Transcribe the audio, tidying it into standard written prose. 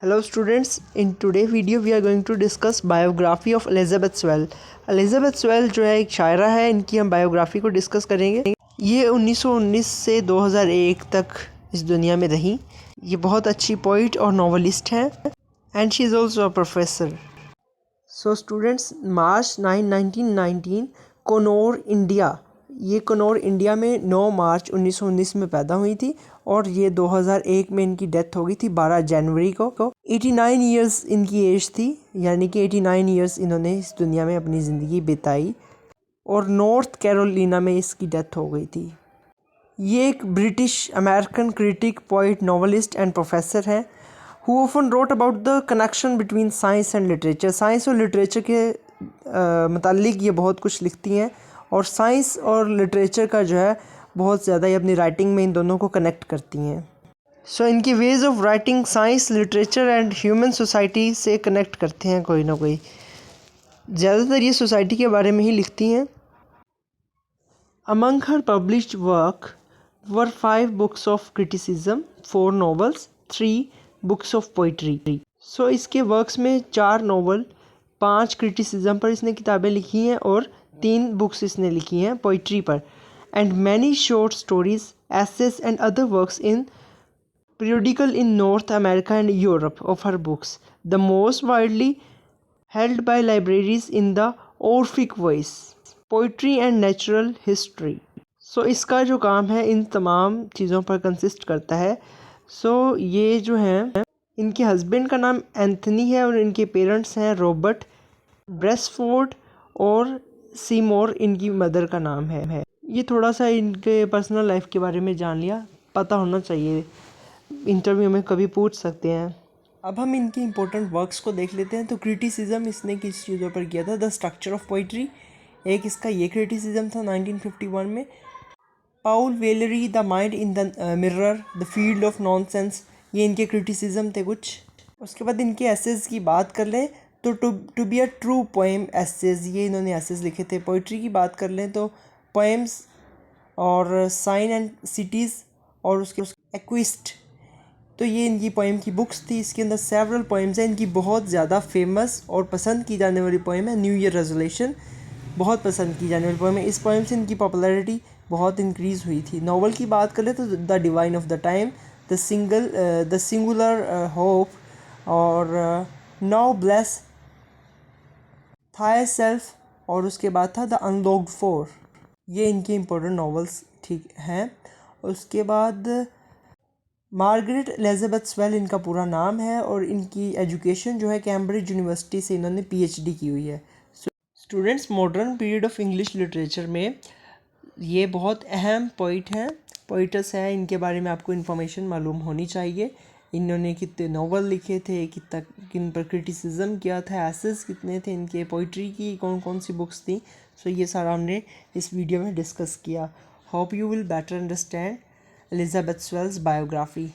Hello students, in today's video we are going to discuss biography of Elizabeth Swell. Elizabeth Swell जो है एक शायरा है, इनकी हम बायोग्राफी को डिस्कस करेंगे। ये 1919 से 2001 तक इस दुनिया में रही। ये बहुत अच्छी पोइट और नॉवलिस्ट हैं and she is also a professor. So students, March 9, 1919 Knorr India, ये कनौर इंडिया में 9 मार्च 1919 में पैदा हुई थी और ये 2001 में इनकी डेथ हो गई थी 12 जनवरी को। 89 इयर्स इनकी एज थी, यानी कि 89 इयर्स इन्होंने इस दुनिया में अपनी ज़िंदगी बिताई और नॉर्थ कैरोलिना में इसकी डेथ हो गई थी। ये एक British American critic, poet, novelist and professor हैं who often wrote about the connection between science and literature. Science और लिटरेचर के मुतालिक ये बहुत कुछ लिखती हैं और साइंस और लिटरेचर का जो है बहुत ज़्यादा ये अपनी राइटिंग में इन दोनों को कनेक्ट करती हैं। सो इनकी ways of writing science, literature and human society से कनेक्ट करते हैं कोई ना कोई। ज़्यादातर ये सोसाइटी के बारे में ही लिखती हैं। Among her published work were 5 books of criticism, 4 novels, 3 books of poetry. So इसके वर्क्स में 4 नॉवल, 5 क्रिटिसिज्म पर इसने किताबें लिखी हैं और 3 बुक्स इसने लिखी हैं पोइट्री पर। And many short stories, essays and other works in periodical in North America and Europe of her books, the most widely held by libraries in the Orphic Voice, Poetry and Natural History. सो इसका जो काम है इन तमाम चीज़ों पर consist करता है। सो ये जो हैं, इनके हस्बैंड का नाम एंथनी है और इनके पेरेंट्स हैं रॉबर्ट ब्रेसफोर्ड और सीमोर इनकी मदर का नाम है। ये थोड़ा सा इनके पर्सनल लाइफ के बारे में जान लिया, पता होना चाहिए, इंटरव्यू में कभी पूछ सकते हैं। अब हम इनके इम्पोर्टेंट वर्क्स को देख लेते हैं। तो क्रिटिसिज्म इसने किस चीज़ों पर किया था? द स्ट्रक्चर ऑफ पोइट्री, एक इसका ये क्रिटिसिज्म था 1951 में। Paul Valery, the mind in the mirror, the field of nonsense, ये इनके क्रिटिसिज्म थे कुछ। उसके बाद इनके एसेज की बात कर लें तो to be a true poem essays, ये इन्होंने एसेज लिखे थे। पोइट्री की बात कर लें तो पोएम्स और साइन एंड सिटीज़ और उसके एक्विस्ट, तो ये इनकी पोएम की बुक्स थी। इसके अंदर सेवरल पोएम्स हैं। इनकी बहुत ज़्यादा फेमस और पसंद की जाने वाली पोएम है न्यू ईयर रेजोल्यूशन, बहुत पसंद की जाने वाली पोएम है। इस पोएम से इनकी पॉपुलैरिटी बहुत इंक्रीज़ हुई थी। नॉवल की बात करें तो the divine of the time, the singular hope और नाउ ब्लेस थाई सेल्फ, और उसके बाद था द अनलॉक्ड फोर। ये इनकी इम्पोर्टेंट नॉवेल्स ठीक हैं। उसके बाद मार्गरेट एलिजाबेथ स्वेल इनका पूरा नाम है और इनकी एजुकेशन जो है कैम्ब्रिज यूनिवर्सिटी से इन्होंने पीएचडी की हुई है। Students, modern period of English literature में ये बहुत अहम पोइट हैं, पोइटस हैं। इनके बारे में आपको इन्फॉर्मेशन मालूम होनी चाहिए। इन्होंने कितने नॉवल लिखे थे, किन पर क्रिटिसिज्म किया था, एसेस कितने थे इनके, पोइट्री की कौन कौन सी बुक्स थी। सो ये सारा हमने इस वीडियो में डिस्कस किया। Hope you will better understand Elizabeth swells biography.